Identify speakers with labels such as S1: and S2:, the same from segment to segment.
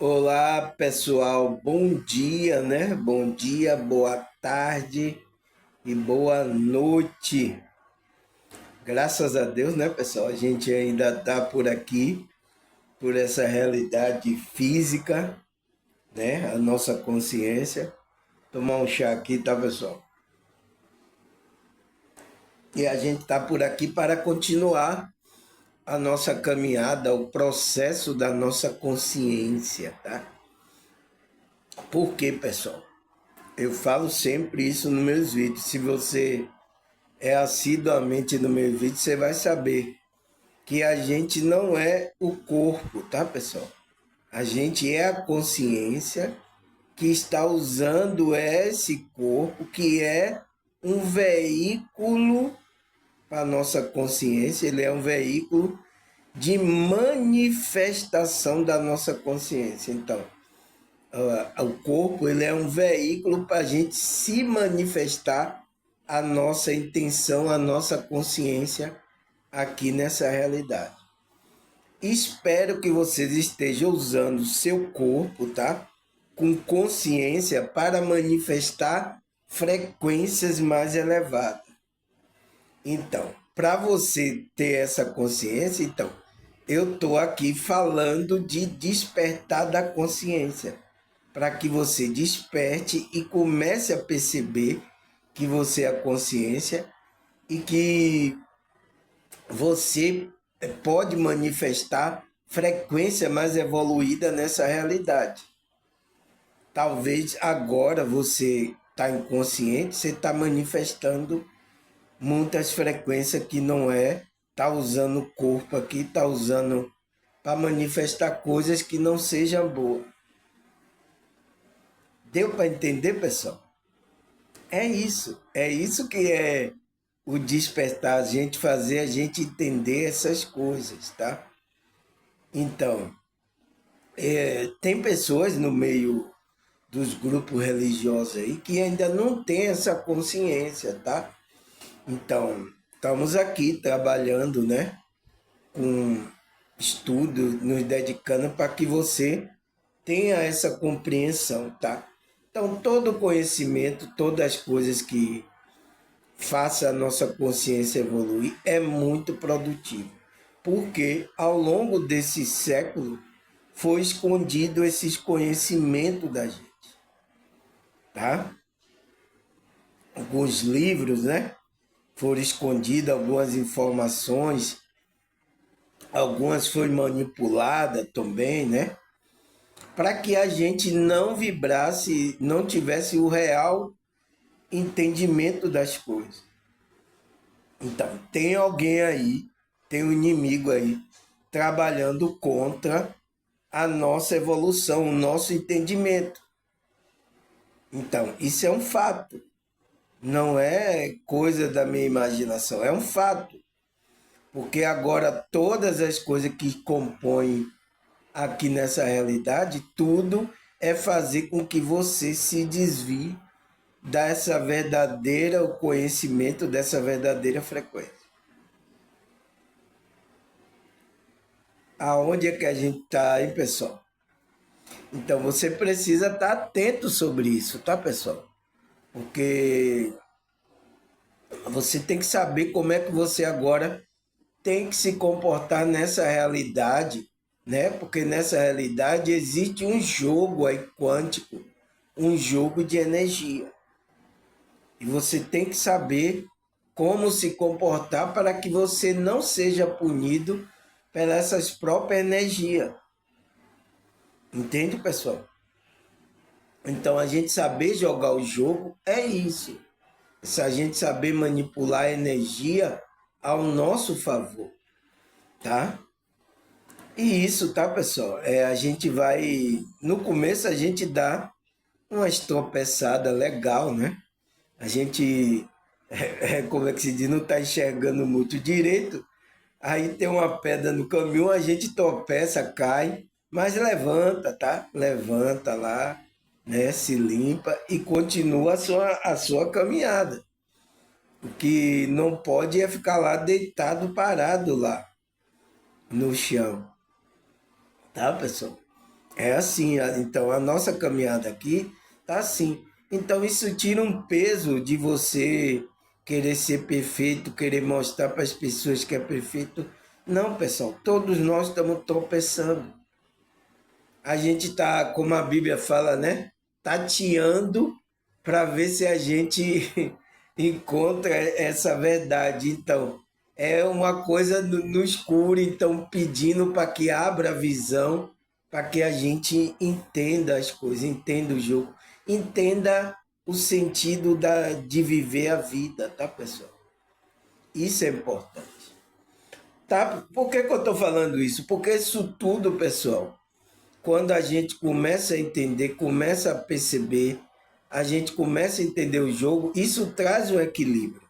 S1: Olá, pessoal. Bom dia, né? Bom dia, boa tarde e boa noite. Graças a Deus, né, pessoal? A gente ainda tá por aqui, por essa realidade física, né? A nossa consciência. Tomar um chá aqui, tá, pessoal? E a gente tá por aqui para continuar a nossa caminhada, o processo da nossa consciência, tá? Por quê, pessoal? Eu falo sempre isso nos meus vídeos. Se você assiduamente no meu vídeo, você vai saber que a gente não é o corpo, tá, pessoal? A gente é a consciência que está usando esse corpo, que é um veículo para a nossa consciência, ele é um veículo de manifestação da nossa consciência. Então, o corpo ele é um veículo para a gente se manifestar a nossa intenção, a nossa consciência aqui nessa realidade. Espero que vocês estejam usando o seu corpo, tá? Com consciência para manifestar frequências mais elevadas. Então, para você ter essa consciência, então, eu estou aqui falando de despertar da consciência, para que você desperte e comece a perceber que você é a consciência e que você pode manifestar frequência mais evoluída nessa realidade. Talvez agora você está inconsciente, você está manifestando muitas frequências que não é, está usando o corpo aqui, está usando para manifestar coisas que não sejam boas. Deu para entender, pessoal? É isso que é o despertar, a gente fazer a gente entender essas coisas, tá? Então, tem pessoas no meio dos grupos religiosos aí que ainda não tem essa consciência, tá? Então, estamos aqui trabalhando, né, com estudo, nos dedicando para que você tenha essa compreensão, tá? Então, todo conhecimento, todas as coisas que faça a nossa consciência evoluir é muito produtivo, porque ao longo desse século foi escondido esses conhecimentos da gente, tá? Alguns livros, né? Foram escondidos algumas informações, algumas foram manipuladas também, né? Para que a gente não vibrasse, não tivesse o real entendimento das coisas. Então, tem alguém aí, tem um inimigo aí, trabalhando contra a nossa evolução, o nosso entendimento. Então, isso é um fato. Não é coisa da minha imaginação, é um fato. Porque agora todas as coisas que compõem aqui nessa realidade, tudo é fazer com que você se desvie dessa verdadeira o conhecimento, dessa verdadeira frequência. Aonde é que a gente está, hein, pessoal? Então você precisa estar atento sobre isso, tá, pessoal? Porque você tem que saber como é que você agora tem que se comportar nessa realidade, né? Porque nessa realidade existe um jogo aí quântico, um jogo de energia. E você tem que saber como se comportar para que você não seja punido pelas essas próprias energias. Entende, pessoal? Então a gente saber jogar o jogo é isso. Se a gente saber manipular a energia ao nosso favor, tá? E isso, tá, pessoal? A gente vai. No começo a gente dá uma tropeçada legal, né? A gente, como é que se diz, não está enxergando muito direito. Aí tem uma pedra no caminho, a gente tropeça, cai, mas levanta, tá? Levanta lá, né? Se limpa e continua a sua caminhada. O que não pode é ficar lá deitado, parado lá no chão, tá, pessoal? É assim, então a nossa caminhada aqui tá assim. Então isso tira um peso de você querer ser perfeito, querer mostrar para as pessoas que é perfeito. Não, pessoal, todos nós estamos tropeçando. A gente tá, como a Bíblia fala, né? Tateando para ver se a gente encontra essa verdade. Então, é uma coisa no escuro, então pedindo para que abra a visão, para que a gente entenda as coisas, entenda o jogo, entenda o sentido de viver a vida, tá, pessoal? Isso é importante. Tá? Por que eu estou falando isso? Porque isso tudo, pessoal, quando a gente começa a entender, começa a perceber, a gente começa a entender o jogo, isso traz um equilíbrio.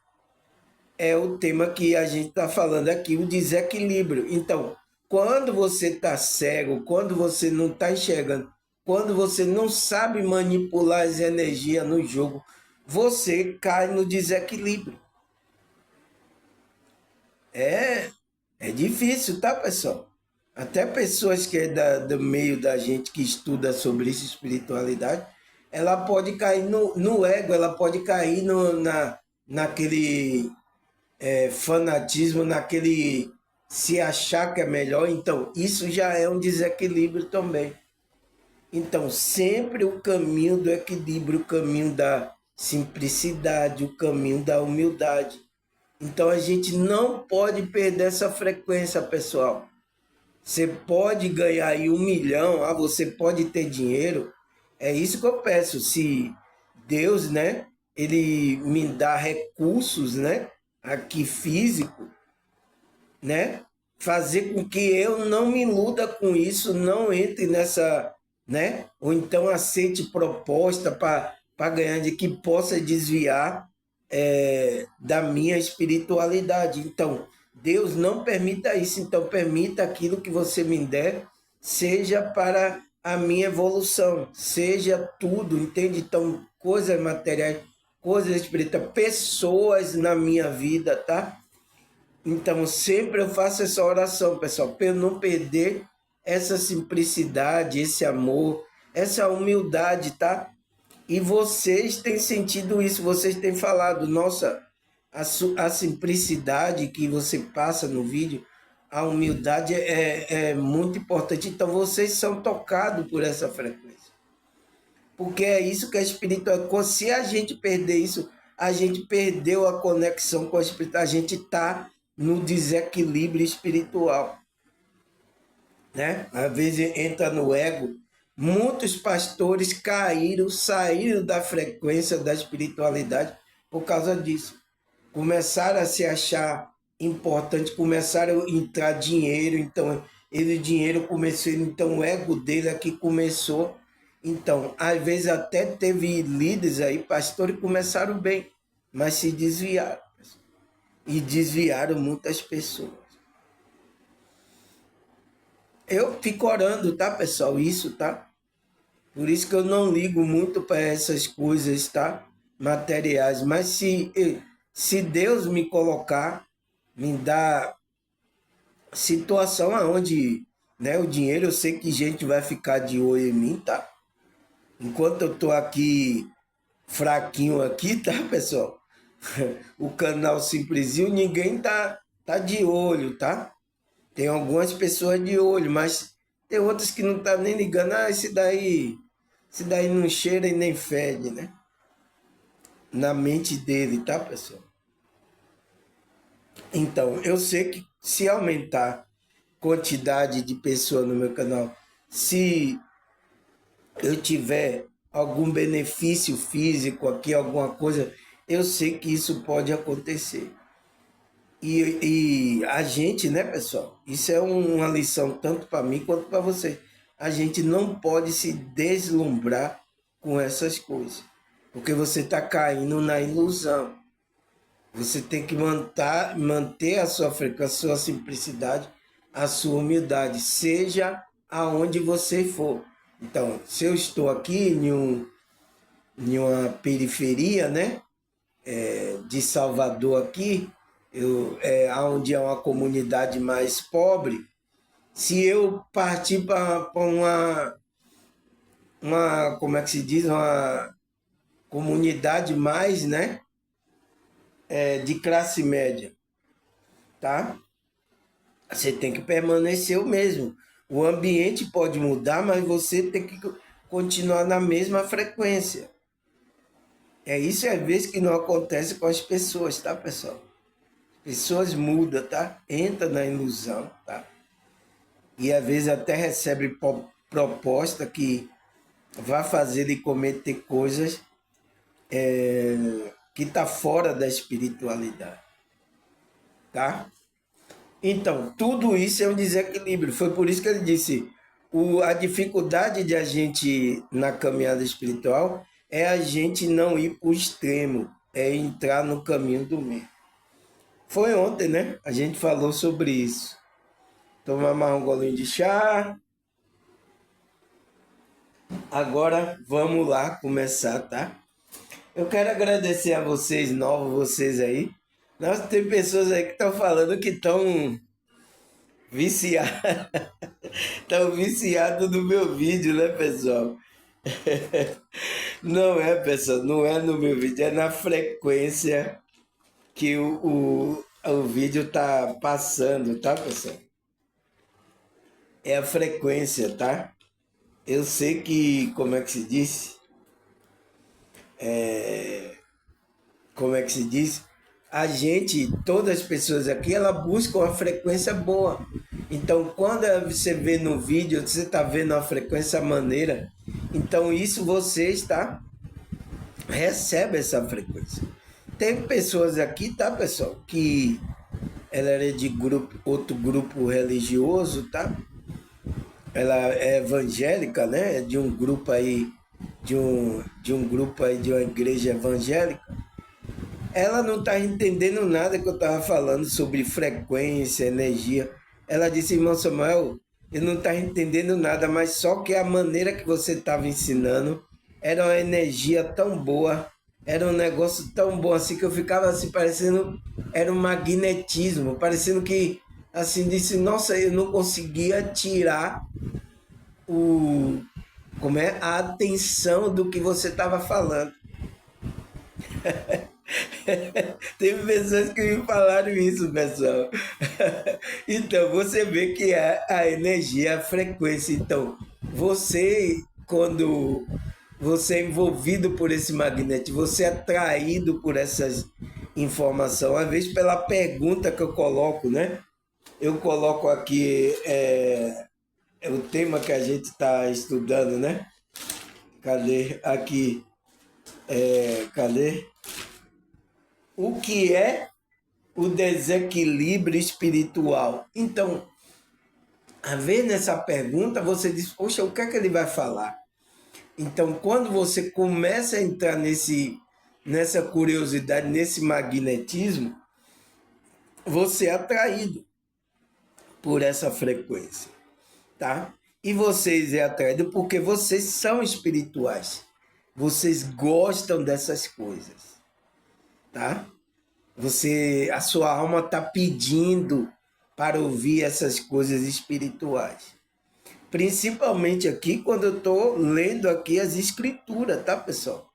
S1: É o tema que a gente está falando aqui, o desequilíbrio. Então, quando você está cego, quando você não está enxergando, quando você não sabe manipular as energias no jogo, você cai no desequilíbrio. É, é difícil, tá, pessoal? Até pessoas que é do meio da gente que estuda sobre isso, espiritualidade, ela pode cair no ego, ela pode cair naquele fanatismo, naquele se achar que é melhor. Então, isso já é um desequilíbrio também. Então, sempre o caminho do equilíbrio, o caminho da simplicidade, o caminho da humildade. Então a gente não pode perder essa frequência, pessoal. Você pode ganhar aí 1 milhão, você pode ter dinheiro. É isso que eu peço. Se Deus, né, ele me dá recursos, né, aqui físico, né, fazer com que eu não me iluda com isso, não entre nessa, né, ou então aceite proposta para ganhar de que possa desviar da minha espiritualidade. Então, Deus não permita isso. Então, permita aquilo que você me der, seja para a minha evolução, seja tudo, entende? Então, coisas materiais, coisas espirituais, pessoas na minha vida, tá? Então, sempre eu faço essa oração, pessoal, para eu não perder essa simplicidade, esse amor, essa humildade, tá? E vocês têm sentido isso, vocês têm falado, nossa, a simplicidade que você passa no vídeo, a humildade é muito importante. Então vocês são tocados por essa frequência. Porque é isso que a espiritual. Se a gente perder isso, a gente perdeu a conexão com a espiritual, a gente está no desequilíbrio espiritual, né? Às vezes entra no ego. Muitos pastores caíram, saíram da frequência da espiritualidade por causa disso. Começaram a se achar importante, começaram a entrar dinheiro, então ele dinheiro começou, então o ego dele aqui começou. Então, às vezes até teve líderes aí, pastores que começaram bem, mas se desviaram. E desviaram muitas pessoas. Eu fico orando, tá, pessoal? Isso, tá? Por isso que eu não ligo muito para essas coisas, tá? Materiais. Mas se Deus me colocar, me dá situação aonde, né, o dinheiro, eu sei que gente vai ficar de olho em mim, tá? Enquanto eu tô aqui fraquinho aqui, tá, pessoal? O canal Simplesinho, ninguém tá de olho, tá? Tem algumas pessoas de olho, mas tem outras que não tá nem ligando. Ah, esse daí não cheira e nem fede, né? Na mente dele, tá, pessoal? Então, eu sei que se aumentar quantidade de pessoas no meu canal, se eu tiver algum benefício físico aqui, alguma coisa, eu sei que isso pode acontecer. E a gente, né, pessoal? Isso é uma lição tanto para mim quanto para você. A gente não pode se deslumbrar com essas coisas, porque você está caindo na ilusão. Você tem que manter a sua frequência, a sua simplicidade, a sua humildade, seja aonde você for. Então, se eu estou aqui em uma periferia, né, de Salvador aqui, onde é uma comunidade mais pobre, se eu partir para como é que se diz, uma comunidade mais, né, de classe média, tá? Você tem que permanecer o mesmo. O ambiente pode mudar, mas você tem que continuar na mesma frequência. É isso às vezes que não acontece com as pessoas, tá, pessoal? Pessoas mudam, tá? Entra na ilusão, tá? E às vezes até recebe proposta que vai fazer ele cometer coisas que tá fora da espiritualidade, tá? Então, tudo isso é um desequilíbrio. Foi por isso que ele disse: a dificuldade de a gente na caminhada espiritual é a gente não ir para o extremo, é entrar no caminho do meio. Foi ontem, né? A gente falou sobre isso. Tomar mais um golinho de chá. Agora vamos lá começar, tá? Eu quero agradecer a vocês, novos vocês aí. Nossa, tem pessoas aí que estão falando que estão viciadas. Estão viciados no meu vídeo, né, pessoal? Não é, pessoal, não é no meu vídeo, é na frequência que o vídeo tá passando, tá, pessoal? É a frequência, tá? Eu sei que, como é que se diz? Como é que se diz? A gente, todas as pessoas aqui, ela buscam uma frequência boa. Então, quando você vê no vídeo, você está vendo a frequência maneira, então isso você está recebe essa frequência. Tem pessoas aqui, tá, pessoal, que ela era de grupo, outro grupo religioso, tá? Ela é evangélica, né? É de um grupo aí, de um grupo aí de uma igreja evangélica. Ela não está entendendo nada que eu estava falando sobre frequência, energia. Ela disse, irmão Samuel, eu não estava entendendo nada, mas só que a maneira que você estava ensinando era uma energia tão boa, era um negócio tão bom assim que eu ficava assim parecendo, era um magnetismo, parecendo que assim disse, nossa, eu não conseguia tirar o a atenção do que você estava falando. Teve pessoas que me falaram isso, pessoal. Então, você vê que é a energia, a frequência. Então, você, quando você é envolvido por esse magneto, você é atraído por essas informações, às vezes pela pergunta que eu coloco, né? Eu coloco aqui é o tema que a gente está estudando, né? Cadê? Aqui. Cadê? O que é o desequilíbrio espiritual? Então, a ver nessa pergunta, você diz, poxa, o que é que ele vai falar? Então, quando você começa a entrar nessa curiosidade, nesse magnetismo, você é atraído por essa frequência, tá? E vocês é atraído porque vocês são espirituais. Vocês gostam dessas coisas, tá? A sua alma está pedindo para ouvir essas coisas espirituais. Principalmente aqui quando eu estou lendo aqui as escrituras, tá, pessoal?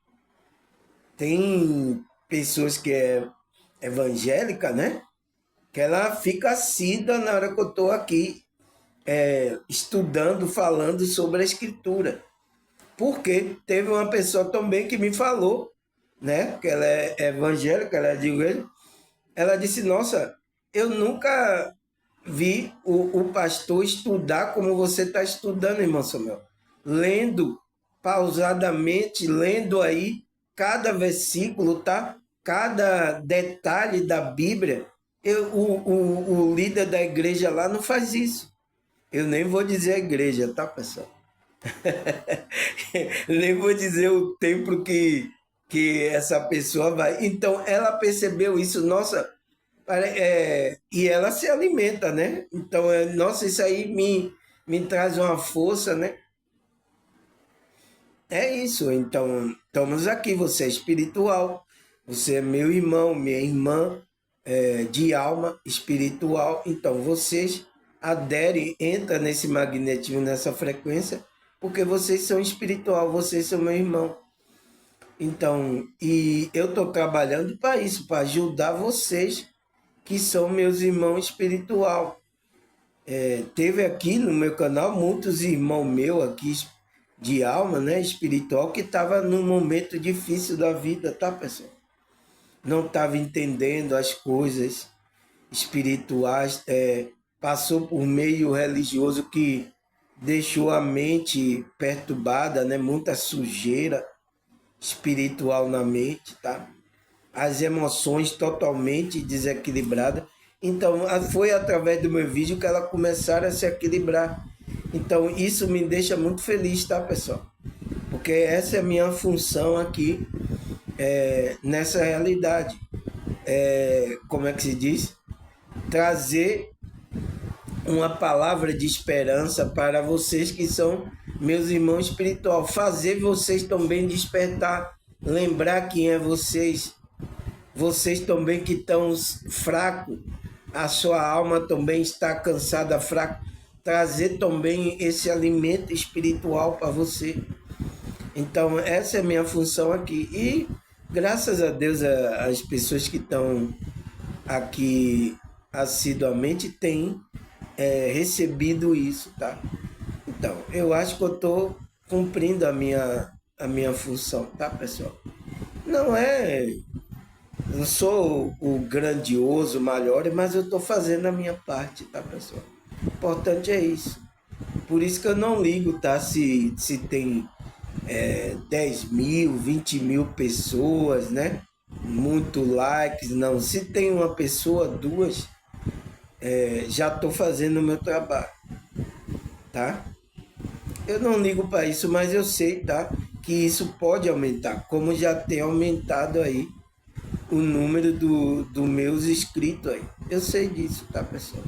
S1: Tem pessoas que é evangélica, né? Que ela fica assídua na hora que eu estou aqui estudando, falando sobre a escritura. Porque teve uma pessoa também que me falou, né? Que ela é evangélica, ela é de igreja. Ela disse, nossa, eu nunca vi o pastor estudar como você está estudando, irmão Samuel. Lendo pausadamente, lendo aí cada versículo, tá? Cada detalhe da Bíblia. O líder da igreja lá não faz isso. Eu nem vou dizer a igreja, tá, pessoal? Nem vou dizer o templo que essa pessoa vai. Então, ela percebeu isso, nossa, e ela se alimenta, né? Então, nossa, isso aí me traz uma força, né? É isso. Então, estamos aqui. Você é espiritual, você é meu irmão, minha irmã, de alma espiritual. Então, vocês aderem, entra nesse magnetismo, nessa frequência, porque vocês são espiritual, vocês são meu irmão. Então, e eu estou trabalhando para isso, para ajudar vocês que são meus irmãos espiritual. Teve aqui no meu canal muitos irmãos meus aqui de alma, né, espiritual, que estava num momento difícil da vida, tá, pessoal? Não estava entendendo as coisas espirituais, passou por meio religioso que deixou a mente perturbada, né, muita sujeira espiritual na mente, tá? As emoções totalmente desequilibradas. Então, foi através do meu vídeo que elas começaram a se equilibrar. Então, isso me deixa muito feliz, tá, pessoal? Porque essa é a minha função aqui, nessa realidade. Como é que se diz? Trazer uma palavra de esperança para vocês que são meus irmãos espirituais. Fazer vocês também despertar, lembrar quem é vocês. Vocês também que estão fracos, a sua alma também está cansada, fraca. Trazer também esse alimento espiritual para você. Então, essa é a minha função aqui. E, graças a Deus, as pessoas que estão aqui assiduamente têm recebido isso, tá? Então, eu acho que eu estou cumprindo a minha função, tá, pessoal? Não é. Eu sou o grandioso, maior, mas eu estou fazendo a minha parte, tá, pessoal? O importante é isso. Por isso que eu não ligo, tá? Se tem 10 mil, 20 mil pessoas, né? Muito likes, não. Se tem uma pessoa, duas, já estou fazendo o meu trabalho, tá? Eu não ligo para isso, mas eu sei, tá? Que isso pode aumentar, como já tem aumentado aí o número do meus inscritos aí. Eu sei disso, tá, pessoal?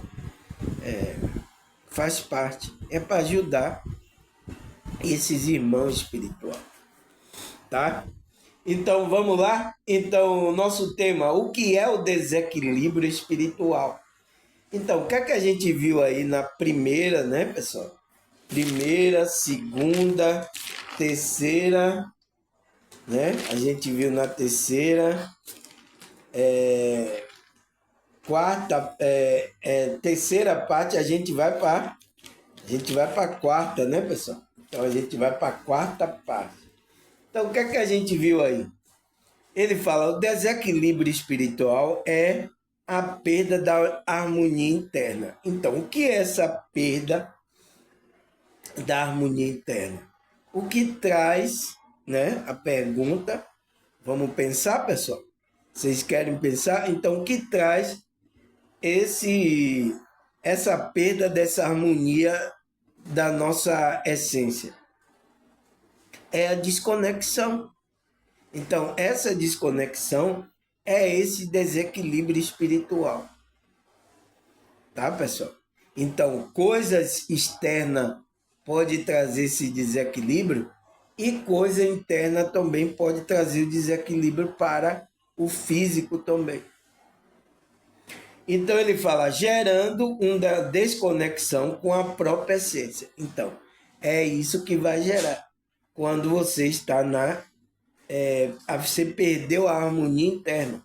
S1: Faz parte. É para ajudar esses irmãos espirituais, tá? Então, vamos lá? Então, o nosso tema, o que é o desequilíbrio espiritual? Então, o que é que a gente viu aí na primeira, né, pessoal? Primeira, segunda, terceira, né? A gente viu na terceira, quarta, terceira parte, a gente vai para a quarta, né, pessoal? Então a gente vai para a quarta parte. Então o que é que a gente viu aí? Ele fala, o desequilíbrio espiritual é a perda da harmonia interna. Então, o que é essa perda da harmonia interna? O que traz, né, a pergunta, vamos pensar, pessoal? Vocês querem pensar? Então, o que traz essa perda dessa harmonia da nossa essência? É a desconexão. Então, essa desconexão é esse desequilíbrio espiritual. Tá, pessoal? Então, coisas externas pode trazer esse desequilíbrio e coisa interna também pode trazer o desequilíbrio para o físico também. Então ele fala, gerando uma desconexão com a própria essência. Então, é isso que vai gerar. Quando você está você perdeu a harmonia interna.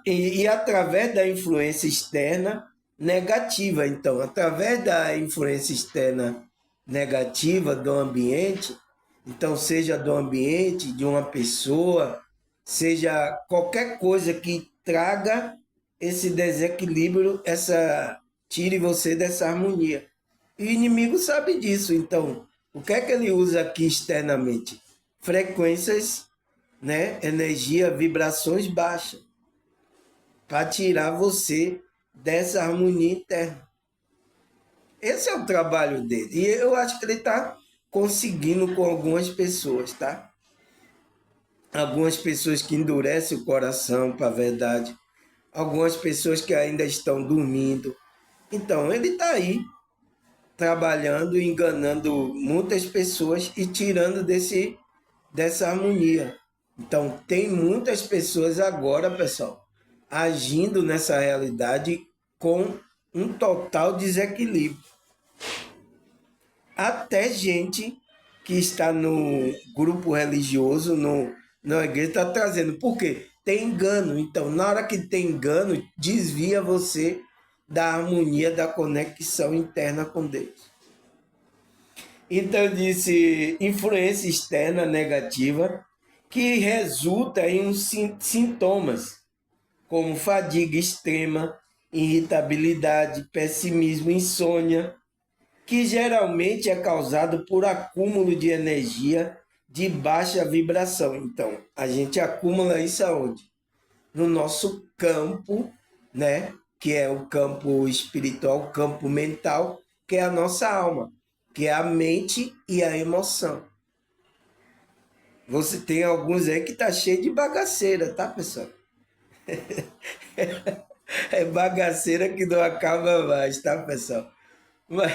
S1: E através da influência externa negativa. Então, através da influência externa negativa do ambiente, então seja do ambiente, de uma pessoa, seja qualquer coisa que traga esse desequilíbrio, tire você dessa harmonia. E o inimigo sabe disso. Então, o que é que ele usa aqui externamente? Frequências, né? Energia, vibrações baixas, para tirar você dessa harmonia interna. Esse é o trabalho dele. E eu acho que ele está conseguindo com algumas pessoas, tá? Algumas pessoas que endurecem o coração para a verdade. Algumas pessoas que ainda estão dormindo. Então, ele está aí, trabalhando e enganando muitas pessoas e tirando dessa harmonia. Então, tem muitas pessoas agora, pessoal, agindo nessa realidade com um total desequilíbrio. até gente que está no grupo religioso, na igreja, está trazendo. Por quê? Tem engano. Então, na hora que tem engano, desvia você da harmonia, da conexão interna com Deus. Então, disse influência externa negativa que resulta em uns sintomas, como fadiga extrema, irritabilidade, pessimismo, insônia, que geralmente é causado por acúmulo de energia de baixa vibração. Então, a gente acumula isso aonde? No nosso campo, né? Que é o campo espiritual, o campo mental, que é a nossa alma, que é a mente e a emoção. Você tem alguns aí que tá cheio de bagaceira, tá, pessoal? É bagaceira que não acaba mais, tá, pessoal? Mas,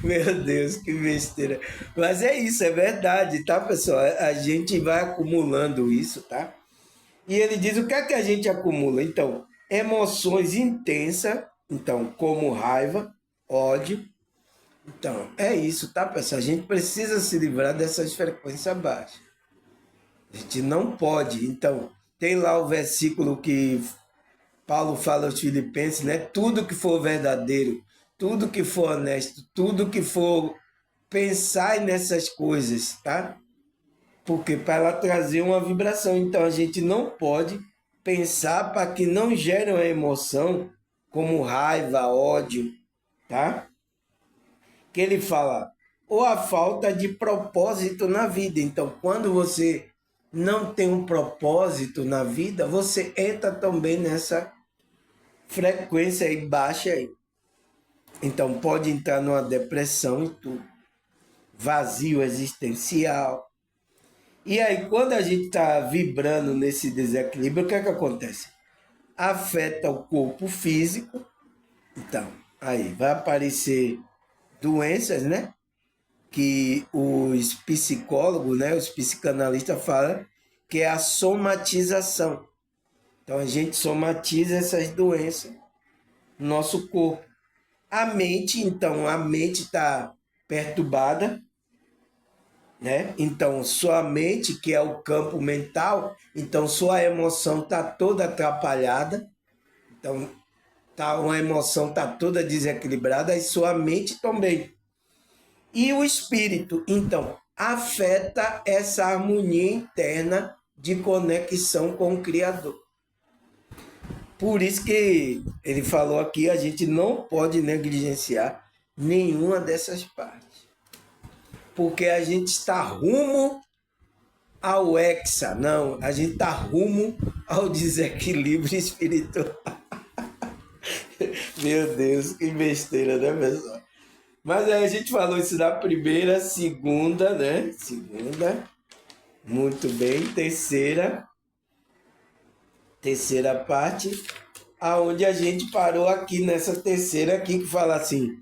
S1: meu Deus, que besteira. Mas é isso, é verdade, tá, pessoal? A gente vai acumulando isso, tá? E ele diz o que é que a gente acumula? Então, emoções intensas, então, como raiva, ódio. Então, é isso, tá, pessoal? A gente precisa se livrar dessas frequências baixas. A gente não pode. Então, tem lá o versículo que Paulo fala aos Filipenses, né? Tudo que for verdadeiro, tudo que for honesto, tudo que for pensar nessas coisas, tá? Porque para ela trazer uma vibração, então a gente não pode pensar para que não gere uma emoção como raiva, ódio, tá? Que ele fala, ou a falta de propósito na vida. Então, quando você não tem um propósito na vida, você entra também nessa frequência aí baixa aí. Então pode entrar numa depressão e tudo. Vazio existencial. E aí, quando a gente está vibrando nesse desequilíbrio, o que é que acontece? Afeta o corpo físico. Então, aí vai aparecer doenças, né? Que os psicólogos, né? Os psicanalistas falam que é a somatização. Então, a gente somatiza essas doenças no nosso corpo. A mente, então, a mente está perturbada, né? Então, sua mente, que é o campo mental, então sua emoção está toda atrapalhada, então tá, uma emoção está toda desequilibrada e sua mente também. E o espírito, então, afeta essa harmonia interna de conexão com o Criador. Por isso que ele falou aqui, a gente não pode negligenciar nenhuma dessas partes. Porque a gente está rumo ao hexa, não, a gente está rumo ao desequilíbrio espiritual. Meu Deus, que besteira, né, pessoal? Mas aí a gente falou isso na primeira, segunda, né? Segunda, muito bem. Terceira parte, aonde a gente parou aqui nessa terceira aqui que fala assim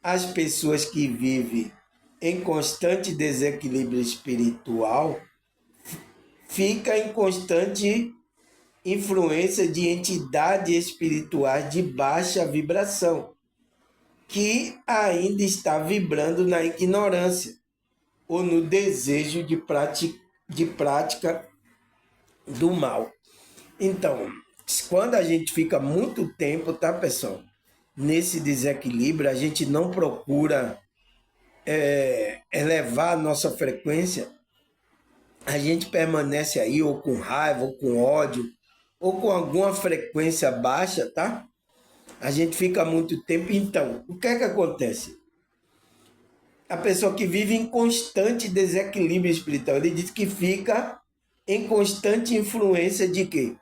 S1: as pessoas que vivem em constante desequilíbrio espiritual ficam em constante influência de entidades espirituais de baixa vibração, que ainda está vibrando na ignorância ou no desejo de prática do mal. Então, quando a gente fica muito tempo, tá, pessoal, nesse desequilíbrio, a gente não procura elevar a nossa frequência, a gente permanece aí ou com raiva, ou com ódio, ou com alguma frequência baixa, tá? A gente fica muito tempo. Então, o que é que acontece? A pessoa que vive em constante desequilíbrio espiritual, ele diz que fica em constante influência de quê?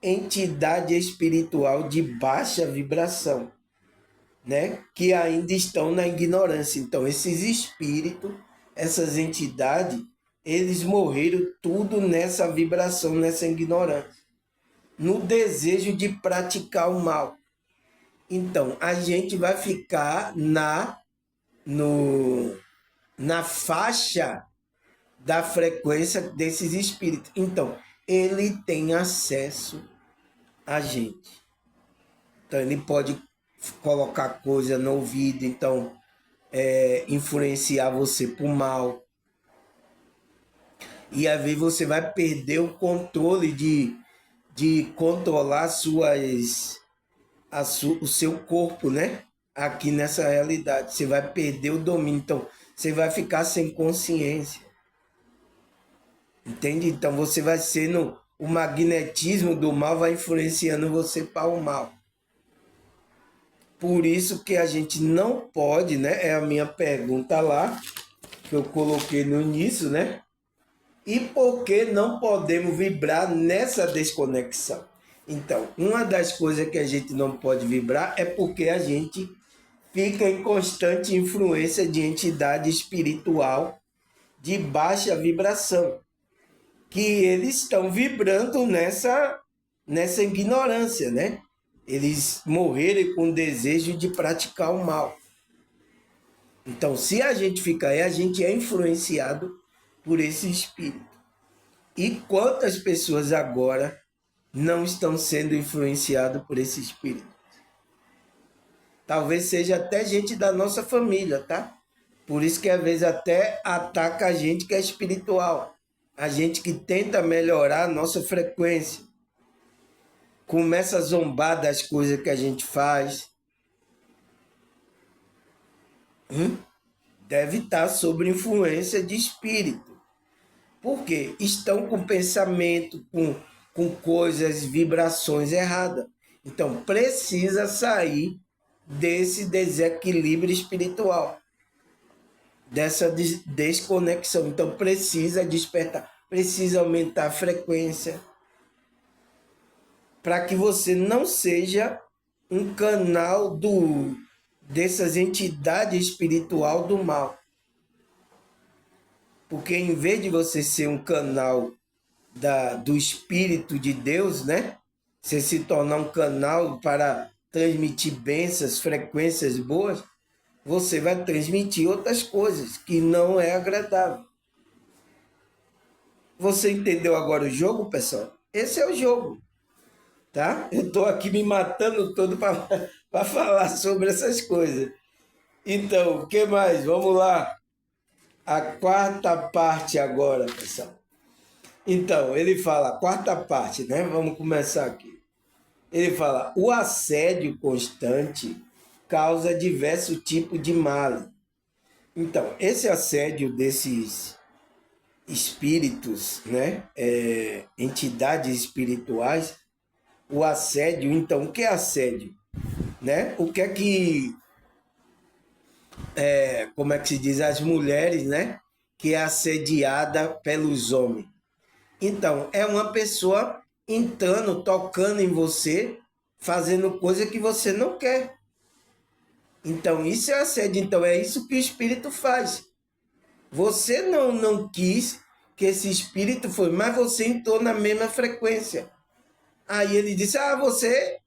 S1: Entidade espiritual de baixa vibração, né? Que ainda estão na ignorância. Então, esses espíritos, essas entidades, eles morreram tudo nessa vibração, nessa ignorância, no desejo de praticar o mal. Então, a gente vai ficar na faixa da frequência desses espíritos. Então, ele tem acesso a gente. Então, ele pode colocar coisa no ouvido. Então, influenciar você para o mal. E às vezes você vai perder o controle de controlar o seu corpo, né? Aqui nessa realidade. Você vai perder o domínio. Então, você vai ficar sem consciência. Entende? Então, você vai sendo. O magnetismo do mal vai influenciando você para o mal. Por isso que a gente não pode, né? É a minha pergunta lá, que eu coloquei no início, né? E por que não podemos vibrar nessa desconexão? Então, uma das coisas que a gente não pode vibrar é porque a gente fica em constante influência de entidade espiritual de baixa vibração, que eles estão vibrando nessa ignorância, né? Eles morrerem com o desejo de praticar o mal. Então, se a gente fica aí, a gente é influenciado por esse espírito. E quantas pessoas agora não estão sendo influenciadas por esse espírito? Talvez seja até gente da nossa família, tá? Por isso que às vezes até ataca a gente que é espiritual. A gente que tenta melhorar a nossa frequência. Começa a zombar das coisas que a gente faz. Deve estar sob influência de espírito. Por quê? Estão com pensamento, com coisas, vibrações erradas. Então, precisa sair desse desequilíbrio espiritual, dessa desconexão. Então, precisa despertar, precisa aumentar a frequência, para que você não seja um canal dessas entidades espiritual do mal. Porque em vez de você ser um canal do Espírito de Deus, né? Você se tornar um canal para transmitir bênçãos, frequências boas, você vai transmitir outras coisas que não é agradável. Você entendeu agora o jogo, pessoal? Esse é o jogo, tá? Eu estou aqui me matando todo para falar sobre essas coisas. Então, o que mais? Vamos lá. A quarta parte agora, pessoal. Então, ele fala, a quarta parte, né? Vamos começar aqui. Ele fala, o assédio constante causa diversos tipos de mal. Então, esse assédio desses espíritos, né? Entidades espirituais, o assédio, então, o que é assédio? Né? O que é que, como é que se diz, as mulheres, né? Que é assediada pelos homens. Então, é uma pessoa entrando, tocando em você, fazendo coisa que você não quer. Então, isso é assédio. Então, é isso que o espírito faz. Você não quis que esse espírito foi, mas você entrou na mesma frequência. Aí ele disse, você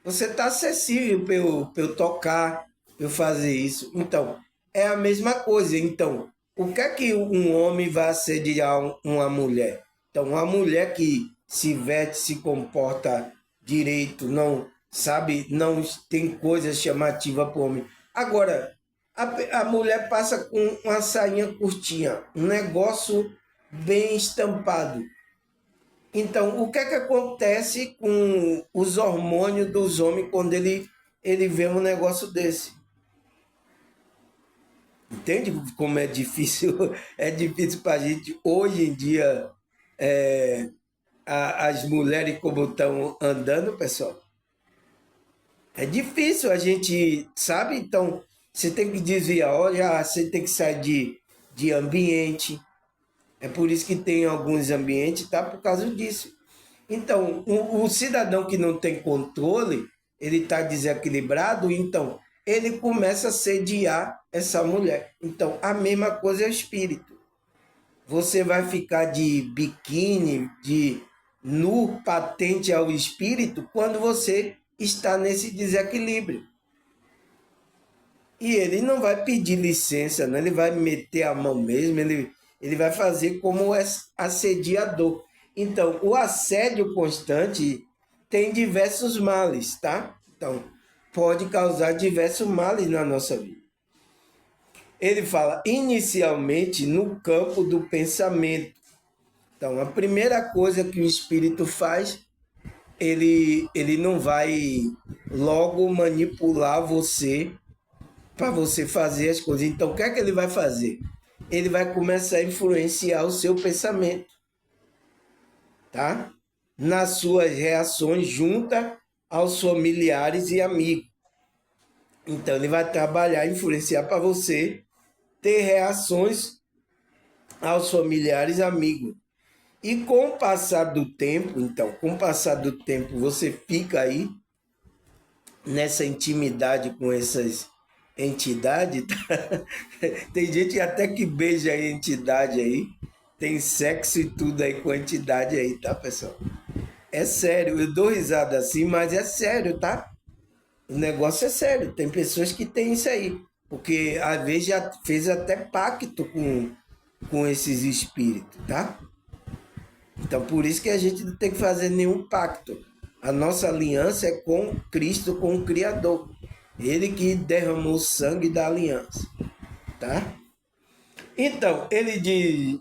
S1: está acessível para eu tocar, para eu fazer isso. Então, é a mesma coisa. Então, o que é que um homem vai assediar uma mulher? Então, uma mulher que se veste, se comporta direito, não sabe, não tem coisa chamativa para o homem. Agora, a mulher passa com uma sainha curtinha, um negócio bem estampado. Então, o que é que acontece com os hormônios dos homens quando ele vê um negócio desse? Entende como é difícil? É difícil para a gente, hoje em dia, as mulheres como estão andando, pessoal. É difícil a gente, sabe? Então, você tem que desviar, olha, você tem que sair de ambiente. É por isso que tem alguns ambientes, tá? Por causa disso. Então, o cidadão que não tem controle, ele está desequilibrado, então ele começa a sediar essa mulher. Então, a mesma coisa é o espírito. Você vai ficar de biquíni, de nu patente ao espírito, quando você está nesse desequilíbrio. E ele não vai pedir licença, né? Ele vai meter a mão mesmo, ele vai fazer como assediador. Então, o assédio constante tem diversos males, tá? Então, pode causar diversos males na nossa vida. ele fala inicialmente no campo do pensamento. Então, a primeira coisa que o espírito faz, ele não vai logo manipular você para você fazer as coisas. Então, o que é que ele vai fazer? Ele vai começar a influenciar o seu pensamento, tá? Nas suas reações junto aos familiares e amigos. Então, ele vai trabalhar, influenciar para você ter reações aos familiares e amigos. E com o passar do tempo, então, com o passar do tempo, você fica aí nessa intimidade com essas entidades. Tá? Tem gente até que beija a entidade aí, tem sexo e tudo aí com a entidade aí, tá, pessoal? É sério, eu dou risada assim, mas é sério, tá? O negócio é sério, tem pessoas que têm isso aí, porque às vezes já fez até pacto com esses espíritos, tá? Então, por isso que a gente não tem que fazer nenhum pacto. A nossa aliança é com Cristo, com o Criador. Ele que derramou o sangue da aliança, tá? Então, ele diz,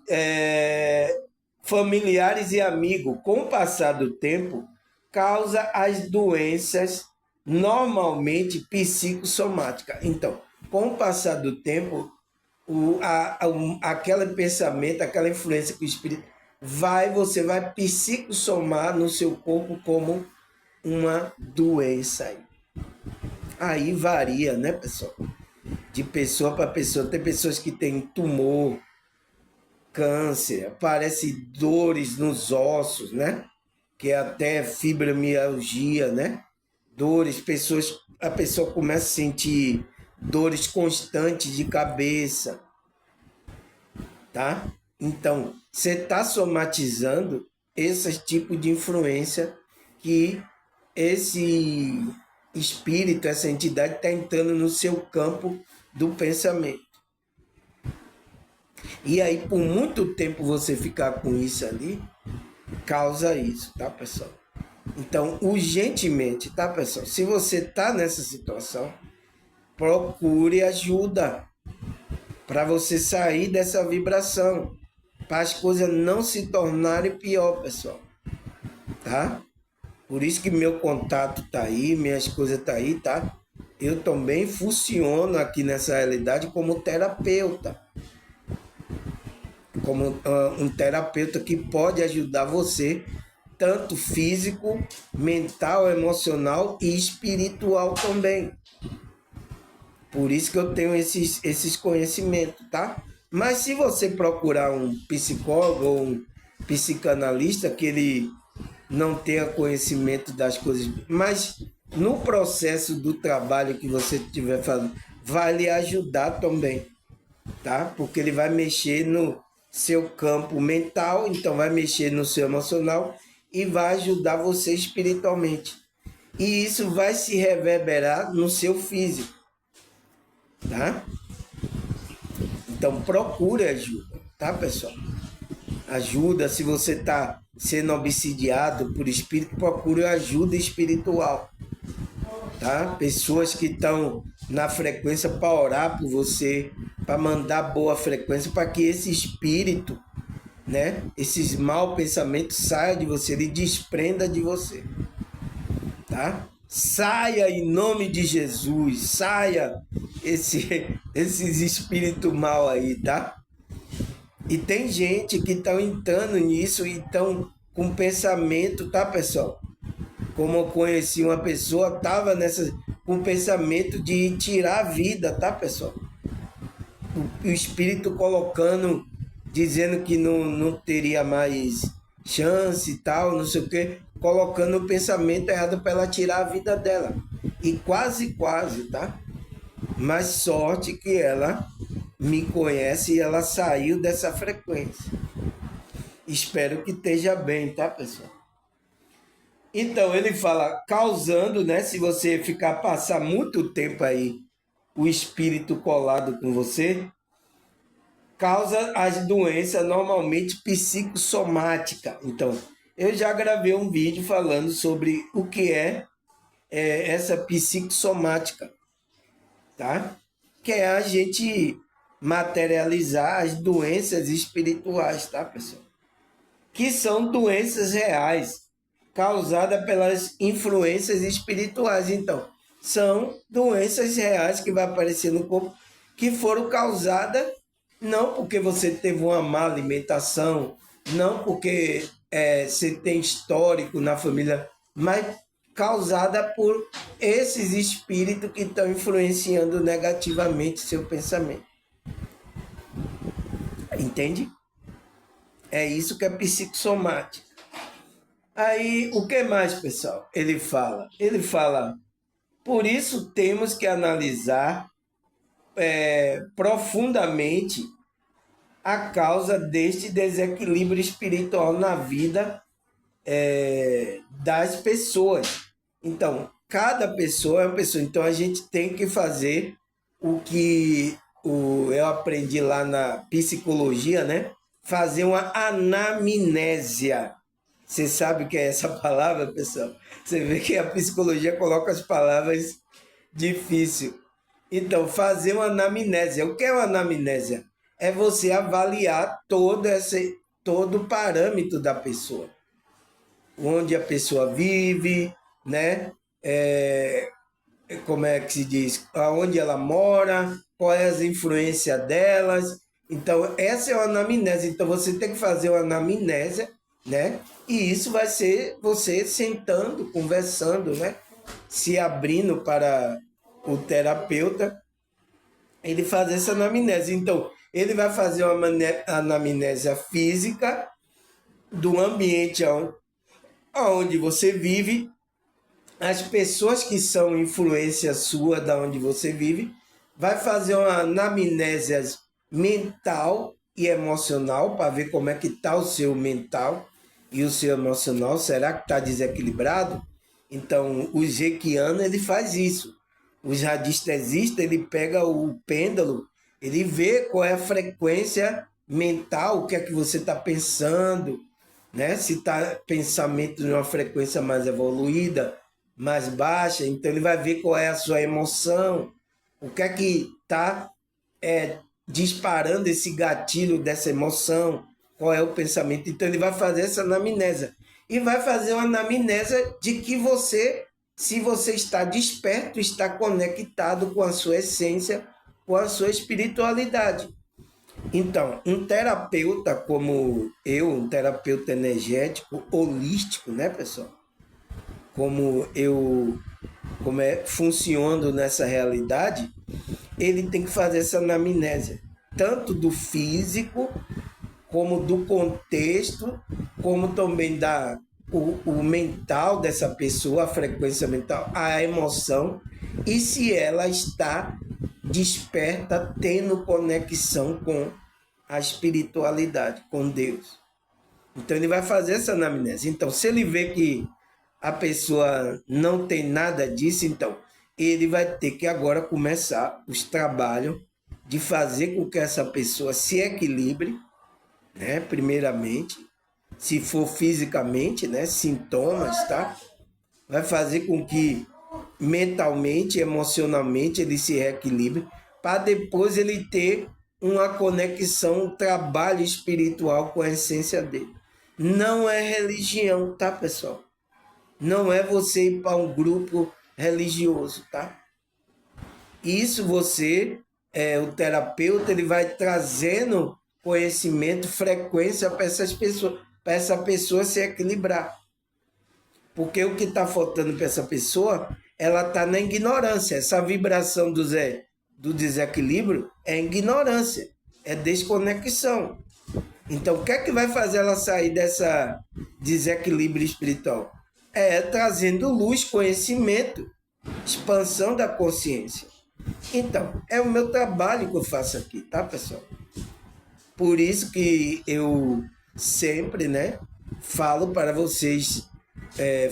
S1: familiares e amigos, com o passar do tempo, causa as doenças normalmente psicossomáticas. Então, com o passar do tempo, aquele pensamento, aquela influência que o espírito você vai psicossomar no seu corpo como uma doença. Aí varia, né, pessoal? De pessoa para pessoa. Tem pessoas que têm tumor, câncer, aparece dores nos ossos, né? Que é até fibromialgia, né? Dores, a pessoa começa a sentir dores constantes de cabeça, tá? Então, você está somatizando esse tipo de influência que esse espírito, essa entidade está entrando no seu campo do pensamento. E aí, por muito tempo você ficar com isso ali, causa isso, tá, pessoal? Então, urgentemente, tá, pessoal? Se você está nessa situação, procure ajuda para você sair dessa vibração, para as coisas não se tornarem pior, pessoal, tá? Por isso que meu contato tá aí, minhas coisas tá aí, tá? Eu também funciono aqui nessa realidade como terapeuta, como um terapeuta que pode ajudar você, tanto físico, mental, emocional e espiritual também. Por isso que eu tenho esses conhecimentos, tá? Mas se você procurar um psicólogo ou um psicanalista que ele não tenha conhecimento das coisas, mas no processo do trabalho que você estiver fazendo, vai lhe ajudar também, tá? Porque ele vai mexer no seu campo mental, então vai mexer no seu emocional e vai ajudar você espiritualmente. E isso vai se reverberar no seu físico, tá? Então procure ajuda, tá, pessoal? Ajuda, se você está sendo obsidiado por espírito, procure ajuda espiritual, tá? Pessoas que estão na frequência para orar por você, para mandar boa frequência, para que esse espírito, né, esses maus pensamentos saiam de você, ele desprenda de você, tá? Saia em nome de Jesus, saia esses espíritos mal aí, tá? E tem gente que estão entrando nisso e estão com pensamento, tá, pessoal? Como eu conheci uma pessoa, estava com pensamento de tirar a vida, tá, pessoal? O espírito colocando, dizendo que não teria mais chance e tal, não sei o quê, colocando o pensamento errado para ela tirar a vida dela. E quase, tá? Mas sorte que ela me conhece e ela saiu dessa frequência. Espero que esteja bem, tá, pessoal? Então, ele fala, causando, né? Se você passar muito tempo aí, o espírito colado com você, causa as doenças normalmente psicossomáticas. Então, eu já gravei um vídeo falando sobre o que é essa psicossomática, tá? Que é a gente materializar as doenças espirituais, tá, pessoal? Que são doenças reais, causadas pelas influências espirituais. Então, são doenças reais que vai aparecer no corpo, que foram causadas não porque você teve uma má alimentação, não porque você tem histórico na família, mas causada por esses espíritos que estão influenciando negativamente seu pensamento. Entende? É isso que é psicossomática. Aí, o que mais, pessoal? Ele fala, por isso temos que analisar profundamente a causa deste desequilíbrio espiritual na vida das pessoas. Então, cada pessoa é uma pessoa. Então, a gente tem que fazer o que eu aprendi lá na psicologia, né? Fazer uma anamnésia. Você sabe o que é essa palavra, pessoal? Você vê que a psicologia coloca as palavras difíceis. Então, fazer uma anamnésia. O que é uma anamnésia? É você avaliar todo o parâmetro da pessoa. Onde a pessoa vive, né? Como é que se diz? Onde ela mora, quais as influências delas. Então, essa é uma anamnésia. Então, você tem que fazer uma anamnésia, né? E isso vai ser você sentando, conversando, né? Se abrindo para o terapeuta, ele faz essa anamnésia. Então, ele vai fazer uma anamnésia física do ambiente onde você vive, as pessoas que são influência sua da onde você vive, vai fazer uma anamnésia mental e emocional para ver como é que está o seu mental e o seu emocional. Será que está desequilibrado? Então, o Reikiano, ele faz isso. Os radiestesistas, ele pega o pêndulo, ele vê qual é a frequência mental, o que é que você está pensando, né? Se está pensamento de uma frequência mais evoluída, mais baixa, então ele vai ver qual é a sua emoção, o que é que está disparando esse gatilho dessa emoção, qual é o pensamento. Então ele vai fazer essa anamnésia e vai fazer uma anamnésia de que você, se você está desperto, está conectado com a sua essência, com a sua espiritualidade. Então, um terapeuta como eu, um terapeuta energético, holístico, né, pessoal? Como funcionando nessa realidade, ele tem que fazer essa anamnésia, tanto do físico, como do contexto, como também o mental dessa pessoa, a frequência mental, a emoção, e se ela está desperta, tendo conexão com a espiritualidade, com Deus. Então ele vai fazer essa anamnésia. Então, se ele vê que a pessoa não tem nada disso, então ele vai ter que agora começar os trabalhos de fazer com que essa pessoa se equilibre, né? Primeiramente, se for fisicamente, né? Sintomas, tá? Vai fazer com que mentalmente, emocionalmente ele se reequilibre, para depois ele ter uma conexão, um trabalho espiritual com a essência dele. Não é religião, tá, pessoal? Não é você ir para um grupo religioso, tá? Isso você, o terapeuta, ele vai trazendo conhecimento, frequência para essa pessoa se equilibrar. Porque o que está faltando para essa pessoa, ela está na ignorância. Essa vibração do desequilíbrio é ignorância, é desconexão. Então, o que é que vai fazer ela sair dessa desequilíbrio espiritual? É trazendo luz, conhecimento, expansão da consciência. Então, é o meu trabalho que eu faço aqui, tá, pessoal? Por isso que eu sempre, né, falo para vocês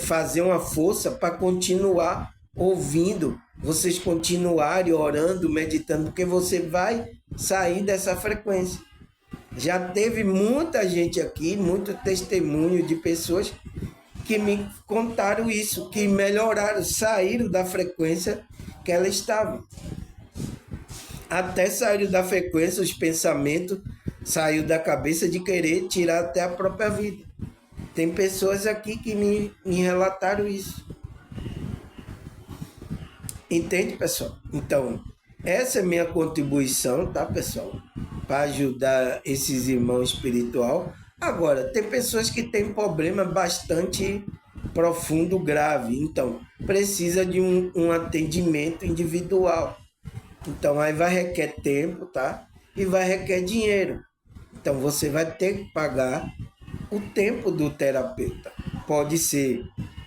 S1: fazer uma força para continuar ouvindo, vocês continuarem orando, meditando, porque você vai sair dessa frequência. Já teve muita gente aqui, muito testemunho de pessoas que me contaram isso, que melhoraram, saíram da frequência que ela estava. até saiu da frequência, os pensamentos saiu da cabeça de querer tirar até a própria vida. Tem pessoas aqui que me relataram isso. Entende, pessoal? Então, essa é a minha contribuição, tá, pessoal? Para ajudar esses irmãos espiritual. Agora, tem pessoas que têm problema bastante profundo, grave. Então, precisa de um atendimento individual. Então, aí vai requer tempo, tá? E vai requer dinheiro. Então, você vai ter que pagar o tempo do terapeuta. Pode ser,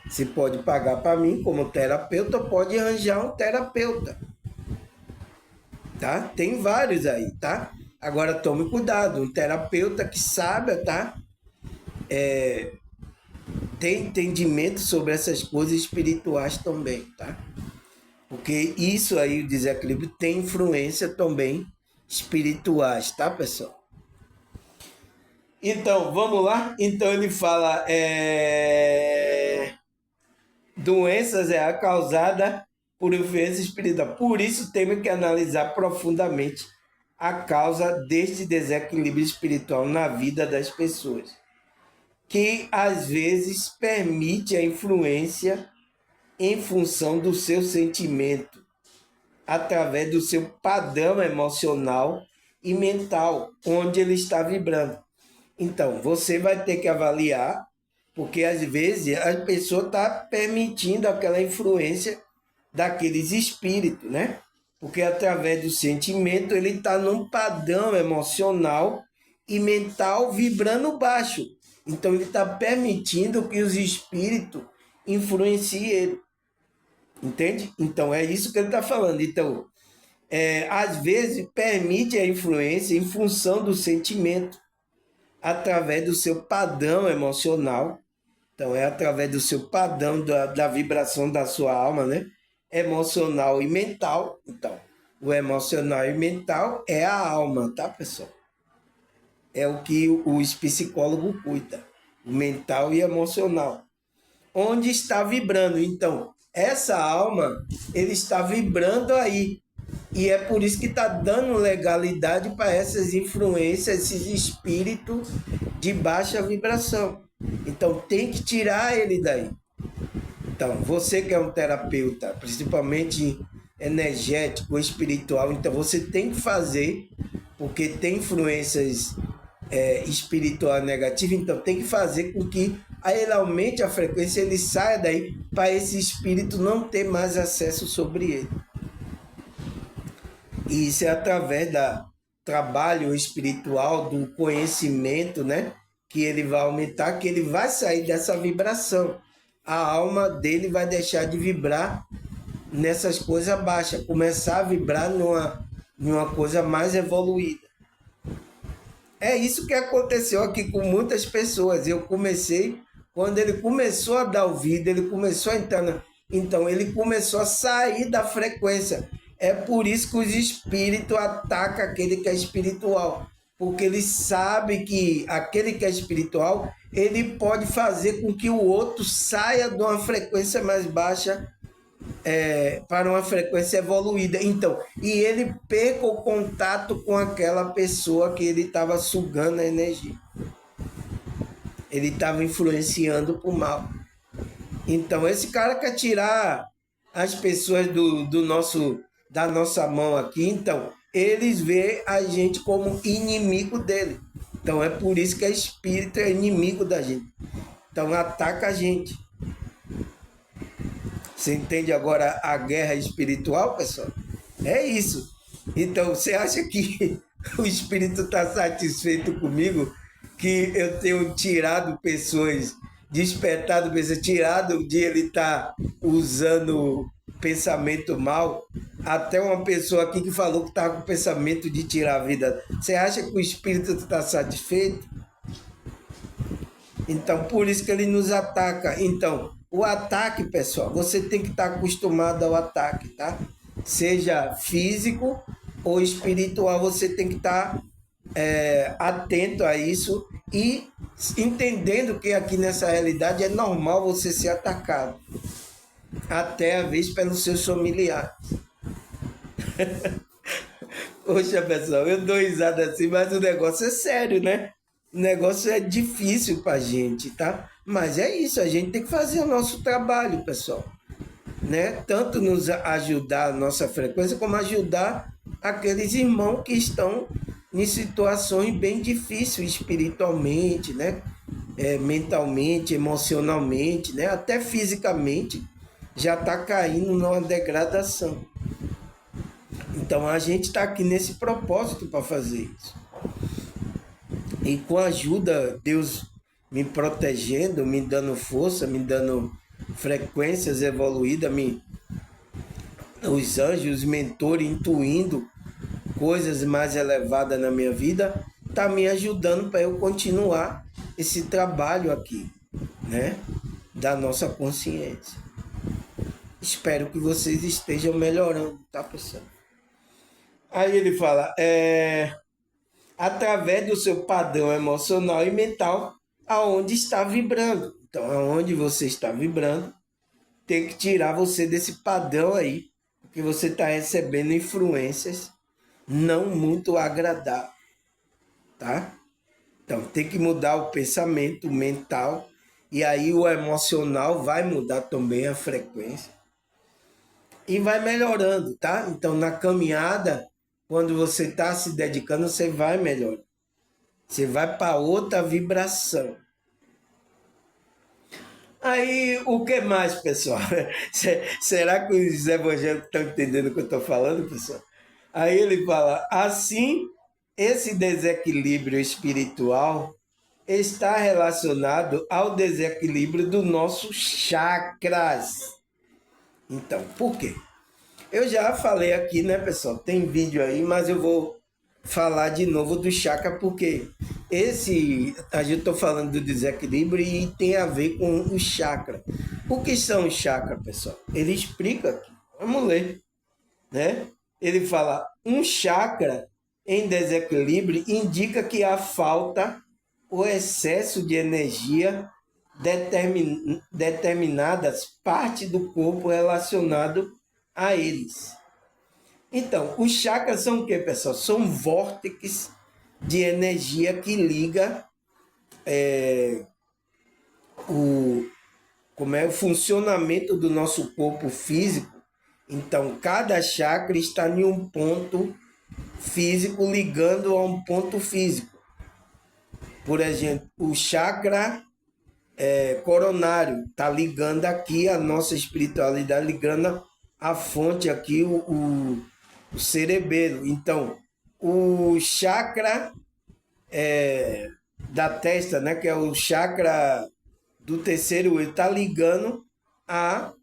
S1: você pode pagar para mim como terapeuta, pode arranjar um terapeuta, tá? Tem vários aí, tá? Agora tome cuidado, um terapeuta que saiba, tá? Tem entendimento sobre essas coisas espirituais também, tá? Porque isso aí, o desequilíbrio, tem influência também espirituais, tá, pessoal? Então, vamos lá? Então ele fala, doenças é a causada por influência espiritual. Por isso temos que analisar profundamente a causa deste desequilíbrio espiritual na vida das pessoas, que às vezes permite a influência em função do seu sentimento, através do seu padrão emocional e mental, onde ele está vibrando. Então, você vai ter que avaliar, porque às vezes a pessoa está permitindo aquela influência daqueles espíritos, né? Porque através do sentimento ele está num padrão emocional e mental vibrando baixo. Então ele está permitindo que os espíritos influenciem ele. Entende? Então é isso que ele está falando. Então, às vezes permite a influência em função do sentimento, através do seu padrão emocional. Então, é através do seu padrão da vibração da sua alma, né? Emocional e mental. Então, o emocional e mental é a alma, tá, pessoal? É o que os psicólogos cuidam. O mental e emocional. Onde está vibrando. Então, essa alma, ele está vibrando aí. E é por isso que está dando legalidade para essas influências, esses espíritos de baixa vibração. Então tem que tirar ele daí. Então, você que é um terapeuta, principalmente energético, espiritual, então você tem que fazer, porque tem influências espiritual negativas, então tem que fazer com que ele aumente a frequência, ele saia daí, para esse espírito não ter mais acesso sobre ele. E isso é através do trabalho espiritual, do conhecimento, né? Que ele vai aumentar, que ele vai sair dessa vibração. A alma dele vai deixar de vibrar nessas coisas baixas, começar a vibrar numa coisa mais evoluída. É isso que aconteceu aqui com muitas pessoas. Eu comecei, quando ele começou a dar ouvido, ele começou a entrar. Então, ele começou a sair da frequência. É por isso que os espíritos atacam aquele que é espiritual. Porque ele sabe que aquele que é espiritual, ele pode fazer com que o outro saia de uma frequência mais baixa para uma frequência evoluída. Então, e ele perca o contato com aquela pessoa que ele estava sugando a energia. Ele estava influenciando para o mal. Então, esse cara quer tirar as pessoas da nossa mão aqui. Então, eles veem a gente como inimigo dele. Então, é por isso que a espírito é inimigo da gente. Então, ataca a gente. Você entende agora a guerra espiritual, pessoal? É isso. Então, você acha que o espírito está satisfeito comigo? Que eu tenho tirado pessoas, despertado pessoas, tirado de ele estar usando pensamento mal? Até uma pessoa aqui que falou que estava com pensamento de tirar a vida. Você acha que o espírito está satisfeito? Então, por isso que ele nos ataca. Então, o ataque, pessoal, você tem que estar acostumado ao ataque, tá? Seja físico ou espiritual, você tem que estar atento a isso e entendendo que aqui nessa realidade é normal você ser atacado. Até a vez pelos seus familiares. Poxa, pessoal, eu dou risada assim, mas o negócio é sério, né? O negócio é difícil pra gente, tá? Mas é isso, a gente tem que fazer o nosso trabalho, pessoal, né? Tanto nos ajudar a nossa frequência, como ajudar aqueles irmãos que estão em situações bem difíceis espiritualmente, né? Mentalmente, emocionalmente, né? Até fisicamente, já está caindo numa degradação. Então a gente está aqui nesse propósito para fazer isso. E com a ajuda, Deus me protegendo, me dando força, me dando frequências evoluídas, os anjos, os mentores intuindo coisas mais elevadas na minha vida, está me ajudando para eu continuar esse trabalho aqui, né? Da nossa consciência. Espero que vocês estejam melhorando, tá, pessoal? Aí ele fala, através do seu padrão emocional e mental, aonde está vibrando. Então, aonde você está vibrando, tem que tirar você desse padrão aí, porque você está recebendo influências não muito agradáveis, tá? Então, tem que mudar o pensamento mental e aí o emocional vai mudar também a frequência e vai melhorando, tá? Então, na caminhada, quando você está se dedicando, você vai melhor. Você vai para outra vibração. Aí, o que mais, pessoal? Será que os evangélicos estão entendendo o que eu estou falando, pessoal? Aí ele fala, assim, esse desequilíbrio espiritual está relacionado ao desequilíbrio dos nossos chakras. Então, por quê? Eu já falei aqui, né, pessoal? Tem vídeo aí, mas eu vou falar de novo do chakra, porque a gente está falando do desequilíbrio e tem a ver com o chakra. O que são os chakras, pessoal? Ele explica aqui. Vamos ler, né? Ele fala, um chakra em desequilíbrio indica que há falta ou excesso de energia determinadas partes do corpo relacionado a eles. Então, os chakras são o que, pessoal? São vórtices de energia que liga o funcionamento do nosso corpo físico. Então, cada chakra está em um ponto físico ligando a um ponto físico. Por exemplo, o chakra coronário está ligando aqui a nossa espiritualidade, ligando a fonte aqui, o cerebelo. Então, o chakra da testa, né, que é o chakra do terceiro olho, está ligando a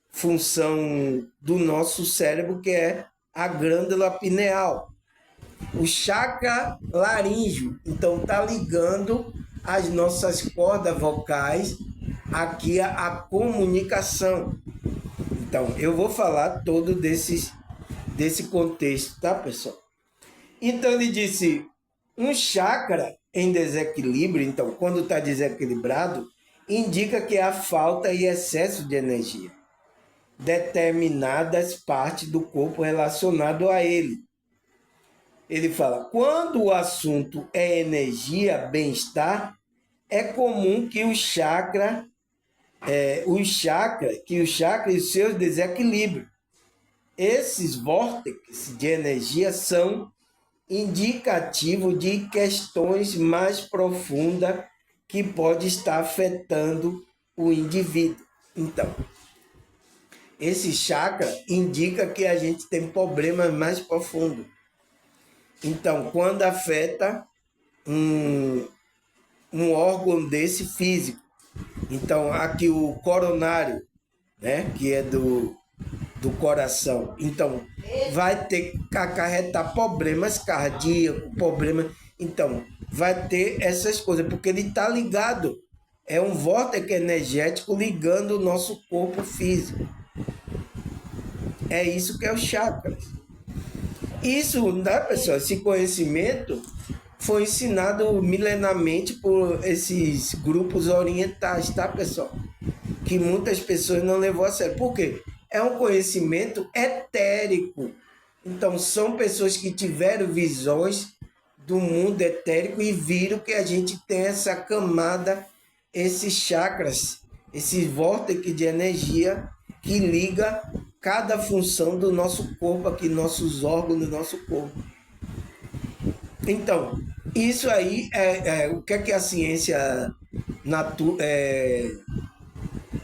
S1: função do nosso cérebro, que é a glândula pineal. O chakra laríngeo, então, está ligando as nossas cordas vocais aqui a comunicação. Então, eu vou falar todo desse contexto, tá, pessoal? Então, ele disse, um chakra em desequilíbrio, então, quando está desequilibrado, indica que há falta e excesso de energia. Determinadas partes do corpo relacionado a ele. Ele fala, quando o assunto é energia, bem-estar, é comum que o chakra e os seus desequilíbrios. Esses vórtices de energia são indicativos de questões mais profundas que podem estar afetando o indivíduo. Então, esse chakra indica que a gente tem problemas mais profundos. Então, quando afeta um órgão desse físico, então aqui o coronário, né, que é do coração, então vai ter que acarretar problemas cardíacos, problemas, então vai ter essas coisas, porque ele está ligado, é um vórtice energético ligando o nosso corpo físico. É isso que é o chakras. Isso, né, pessoal, esse conhecimento foi ensinado milenarmente por esses grupos orientais, tá, pessoal? Que muitas pessoas não levou a sério. Por quê? É um conhecimento etérico. Então, são pessoas que tiveram visões do mundo etérico e viram que a gente tem essa camada, esses chakras, esses vórtices de energia que liga cada função do nosso corpo aqui, nossos órgãos do nosso corpo. Então, isso aí o que é que a ciência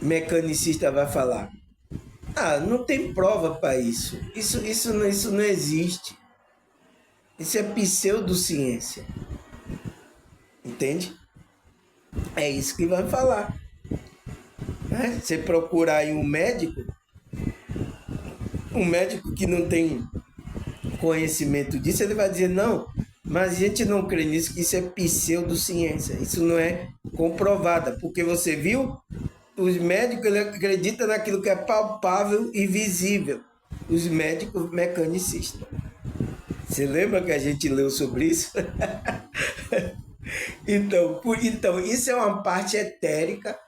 S1: mecanicista vai falar? Ah, não tem prova para isso. Isso não existe. Isso é pseudociência. Entende? É isso que vai falar. Né? Você procurar aí um médico que não tem conhecimento disso, ele vai dizer, não, mas a gente não crê nisso, que isso é pseudociência. Isso não é comprovada. Porque você viu, os médicos ele acreditam naquilo que é palpável e visível. Os médicos mecanicistas. Você lembra que a gente leu sobre isso? Então, isso é uma parte etérica,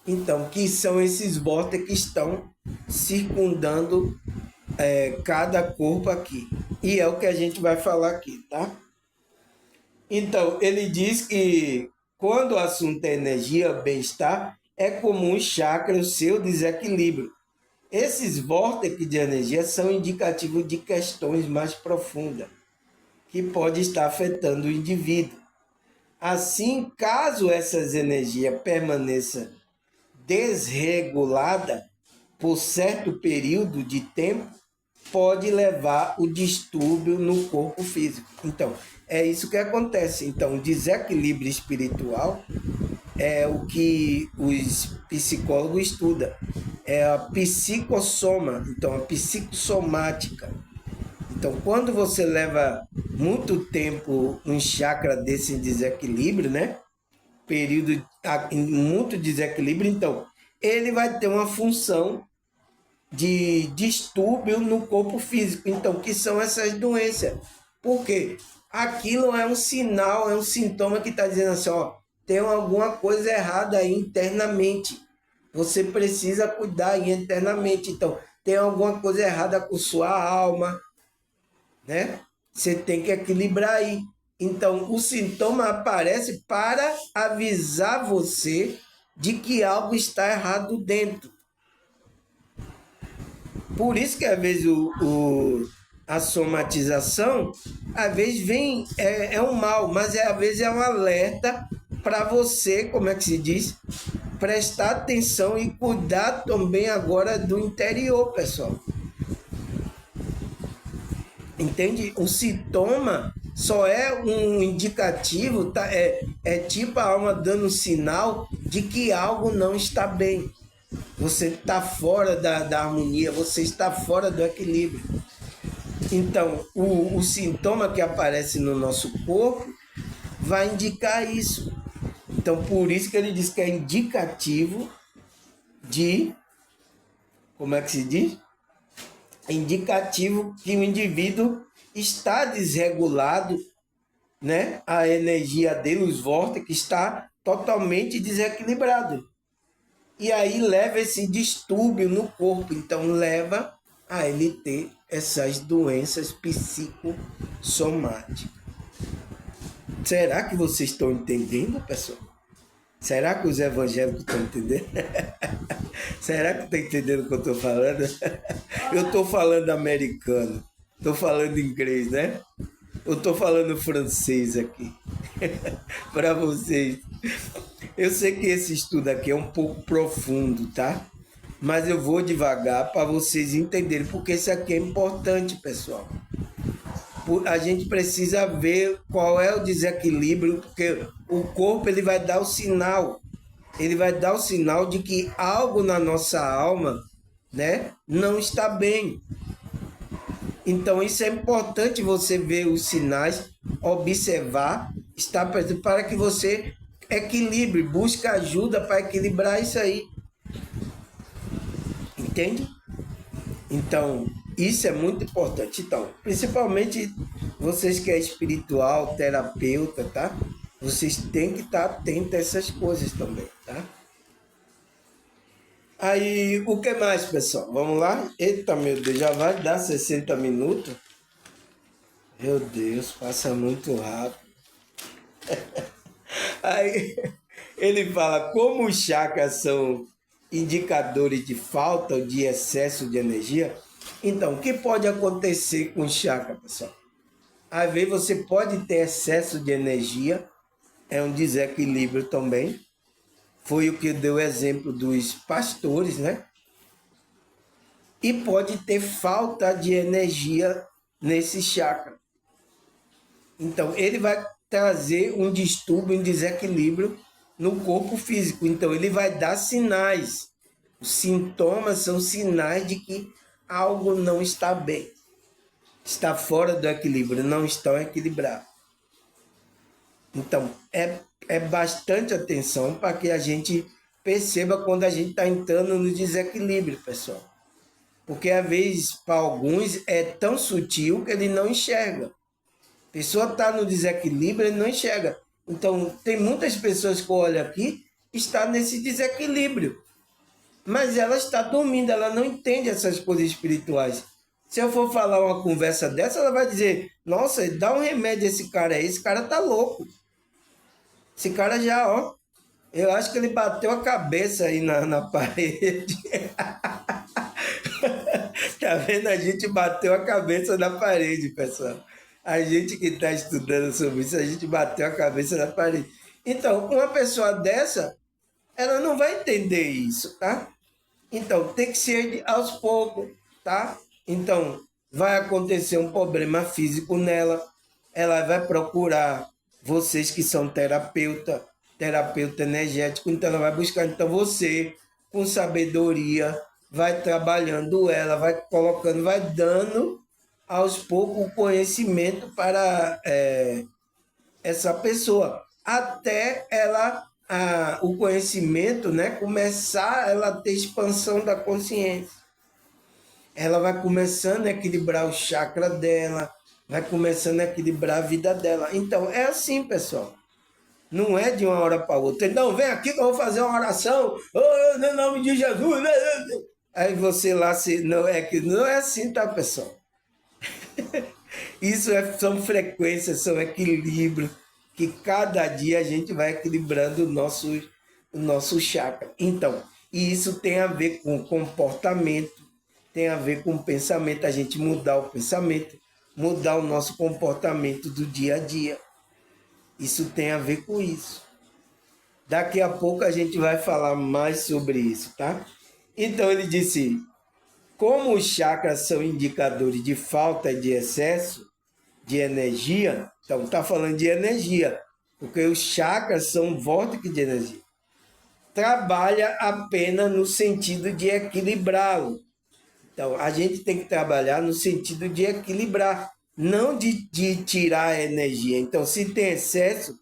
S1: então, que são esses vórtices que estão circundando cada corpo aqui. E é o que a gente vai falar aqui, tá? Então, ele diz que quando o assunto é energia, bem-estar, é comum chakra, o seu desequilíbrio. Esses vórtices de energia são indicativos de questões mais profundas, que pode estar afetando o indivíduo. Assim, caso essas energias permaneçam desreguladas por certo período de tempo, pode levar o distúrbio no corpo físico. Então, é isso que acontece. Então, o desequilíbrio espiritual é o que os psicólogos estudam. É a psicossoma, então a psicossomática. Então, quando você leva muito tempo um chakra desse em desequilíbrio, né? Período em muito desequilíbrio, então, ele vai ter uma função de distúrbio no corpo físico. Então, que são essas doenças? Porque aquilo é um sinal, é um sintoma que está dizendo assim, ó, tem alguma coisa errada aí internamente. Você precisa cuidar aí internamente. Então, tem alguma coisa errada com sua alma, né? Você tem que equilibrar aí. Então, o sintoma aparece para avisar você de que algo está errado dentro. Por isso que às vezes a somatização, às vezes vem, é um mal, mas às vezes é um alerta para você, como é que se diz? Prestar atenção e cuidar também agora do interior, pessoal. Entende? O sintoma só é um indicativo, tá? É tipo a alma dando um sinal de que algo não está bem. Você está fora da harmonia, você está fora do equilíbrio. Então, o sintoma que aparece no nosso corpo vai indicar isso. Então, por isso que ele diz que é indicativo de... Como é que se diz? Indicativo que o indivíduo está desregulado, né? A energia dele, os vórtices, está totalmente desequilibrado. E aí leva esse distúrbio no corpo, então leva a ele ter essas doenças psicossomáticas. Será que vocês estão entendendo, pessoal? Será que os evangélicos estão entendendo? Será que estão entendendo o que eu estou falando? Eu estou falando americano, estou falando inglês, né? Eu estou falando francês aqui para vocês. Eu sei que esse estudo aqui é um pouco profundo, tá? Mas eu vou devagar para vocês entenderem, porque isso aqui é importante, pessoal. A gente precisa ver qual é o desequilíbrio, porque o corpo ele vai dar o sinal. Ele vai dar o sinal de que algo na nossa alma, né, não está bem. Então, isso é importante você ver os sinais, observar, estar perto, para que você equilibre, busque ajuda para equilibrar isso aí. Entende? Então, isso é muito importante. Então, principalmente vocês que é espiritual, terapeuta, tá? Vocês têm que estar atentos a essas coisas também, tá? Aí, o que mais, pessoal? Vamos lá? Eita, meu Deus, já vai dar 60 minutos. Meu Deus, passa muito rápido. Aí ele fala como os chakras são indicadores de falta ou de excesso de energia. Então, o que pode acontecer com o chakra, pessoal? Às vezes você pode ter excesso de energia, é um desequilíbrio também. Foi o que deu o exemplo dos pastores, né? E pode ter falta de energia nesse chakra. Então, ele vai trazer um distúrbio, um desequilíbrio no corpo físico. Então, ele vai dar sinais. Os sintomas são sinais de que algo não está bem. Está fora do equilíbrio, não estão equilibrados. Então, é bastante atenção para que a gente perceba quando a gente está entrando no desequilíbrio, pessoal. Porque, às vezes, para alguns, é tão sutil que ele não enxerga. A pessoa está no desequilíbrio, ele não enxerga. Então, tem muitas pessoas que olham aqui, está nesse desequilíbrio. Mas ela está dormindo, ela não entende essas coisas espirituais. Se eu for falar uma conversa dessa, ela vai dizer, nossa, dá um remédio a esse cara aí, esse cara tá louco. Esse cara já, ó, eu acho que ele bateu a cabeça aí na parede. Tá vendo? A gente bateu a cabeça na parede, pessoal. A gente que está estudando sobre isso, a gente bateu a cabeça na parede. Então, uma pessoa dessa, ela não vai entender isso, tá? Então, tem que ser aos poucos, tá? Então, vai acontecer um problema físico nela, ela vai procurar vocês que são terapeuta energético, então ela vai buscar, então você, com sabedoria, vai trabalhando ela, vai colocando, vai dando aos poucos o conhecimento para essa pessoa, até o conhecimento, né, começar ela a ter expansão da consciência. Ela vai começando a equilibrar o chakra dela, vai começando a equilibrar a vida dela. Então, é assim, pessoal. Não é de uma hora para outra. Não, vem aqui que eu vou fazer uma oração. Oh, no nome de Jesus. Aí você lá, não é que não é assim, tá, pessoal? Isso são frequências, são equilíbrios, que cada dia a gente vai equilibrando o nosso chakra. Então, e isso tem a ver com comportamento, tem a ver com pensamento, a gente mudar o pensamento, mudar o nosso comportamento do dia a dia. Isso tem a ver com isso. Daqui a pouco a gente vai falar mais sobre isso, tá? Então ele disse, como os chakras são indicadores de falta e de excesso de energia, então está falando de energia, porque os chakras são vórtices de energia. Trabalha apenas no sentido de equilibrá-lo. Então, a gente tem que trabalhar no sentido de equilibrar, não de tirar a energia. Então, se tem excesso,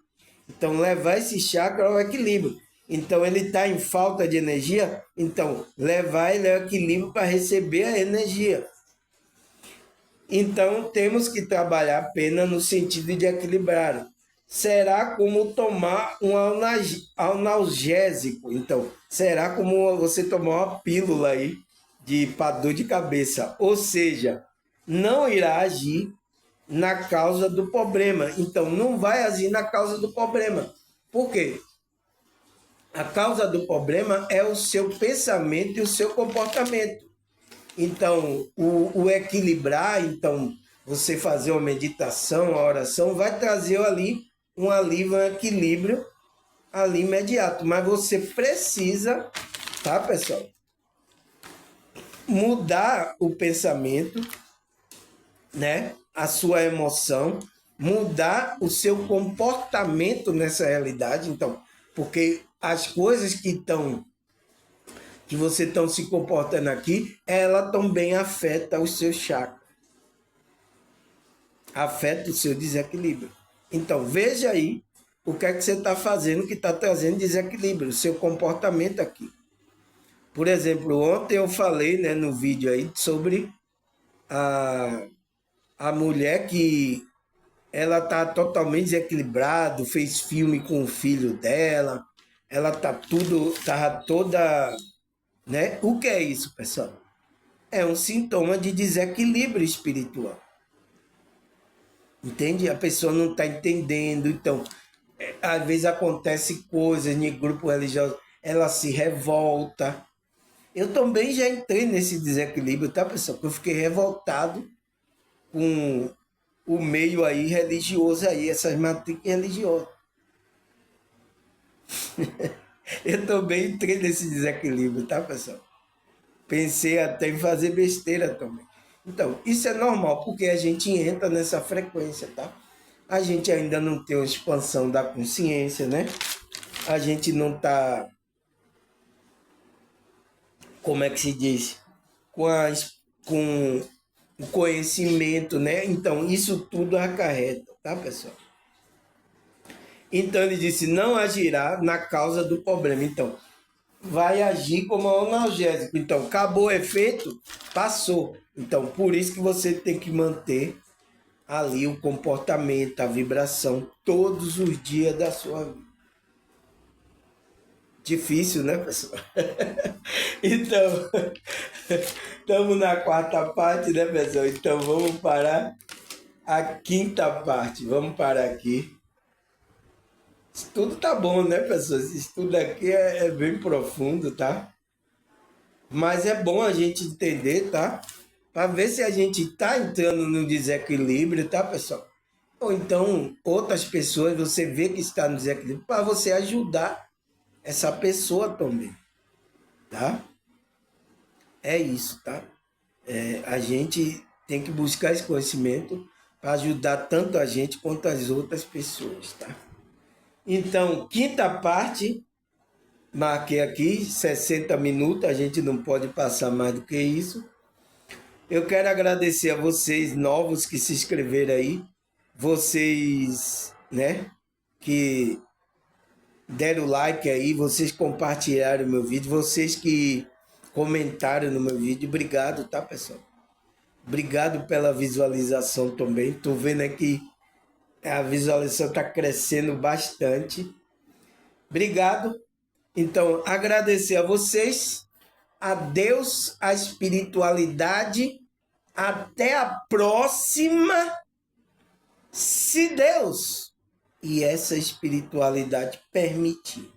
S1: então levar esse chakra ao equilíbrio. Então, ele está em falta de energia, então levar ele ao equilíbrio para receber a energia. Então, temos que trabalhar apenas no sentido de equilibrar. Será como tomar um analgésico. Então, será como você tomar uma pílula aí para dor de cabeça. Ou seja, não irá agir na causa do problema. Então, não vai agir na causa do problema. Por quê? A causa do problema é o seu pensamento e o seu comportamento. Então, o equilibrar, então, você fazer uma meditação, uma oração, vai trazer ali um alívio, um equilíbrio ali imediato. Mas você precisa, tá, pessoal? Mudar o pensamento, né? A sua emoção, mudar o seu comportamento nessa realidade. Então, porque as coisas que você estão se comportando aqui, ela também afeta o seu chakra, afeta o seu desequilíbrio. Então, veja aí o que é que você está fazendo que está trazendo desequilíbrio, o seu comportamento aqui. Por exemplo, ontem eu falei, né, no vídeo aí sobre a mulher que ela está totalmente desequilibrada, fez filme com o filho dela, ela estava toda, né? O que é isso, pessoal? É um sintoma de desequilíbrio espiritual. Entende? A pessoa não está entendendo. Então, às vezes acontece coisas em grupo religioso, ela se revolta. Eu também já entrei nesse desequilíbrio, tá, pessoal? Eu fiquei revoltado com o meio aí religioso aí, essas matrizes religiosas. Eu também entrei nesse desequilíbrio, tá, pessoal? Pensei até em fazer besteira também. Então, isso é normal, porque a gente entra nessa frequência, tá? A gente ainda não tem uma expansão da consciência, né? A gente não tá, como é que se diz? Com o conhecimento, né? Então, isso tudo acarreta, tá, pessoal? Então, ele disse, não agirá na causa do problema. Então, vai agir como analgésico. Então, acabou o efeito, passou. Então, por isso que você tem que manter ali o comportamento, a vibração, todos os dias da sua vida. Difícil, né, pessoal? Então, estamos na quarta parte, né, pessoal? Então, vamos para a quinta parte. Vamos parar aqui. Isso tudo tá bom, né, pessoal? Esse estudo aqui é bem profundo, tá? Mas é bom a gente entender, tá? Para ver se a gente está entrando no desequilíbrio, tá, pessoal? Ou então, outras pessoas, você vê que está no desequilíbrio, para você ajudar essa pessoa também, tá? É isso, tá? A gente tem que buscar esse conhecimento para ajudar tanto a gente quanto as outras pessoas, tá? Então, quinta parte, marquei aqui 60 minutos, a gente não pode passar mais do que isso. Eu quero agradecer a vocês novos que se inscreveram aí, vocês, né, que deram like aí, vocês compartilharam o meu vídeo, vocês que comentaram no meu vídeo, obrigado, tá, pessoal? Obrigado pela visualização também. Tô vendo aqui a visualização está crescendo bastante. Obrigado. Então, agradecer a vocês, a Deus, a espiritualidade. Até a próxima, se Deus e essa espiritualidade permitir.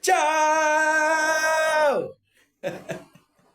S1: Tchau!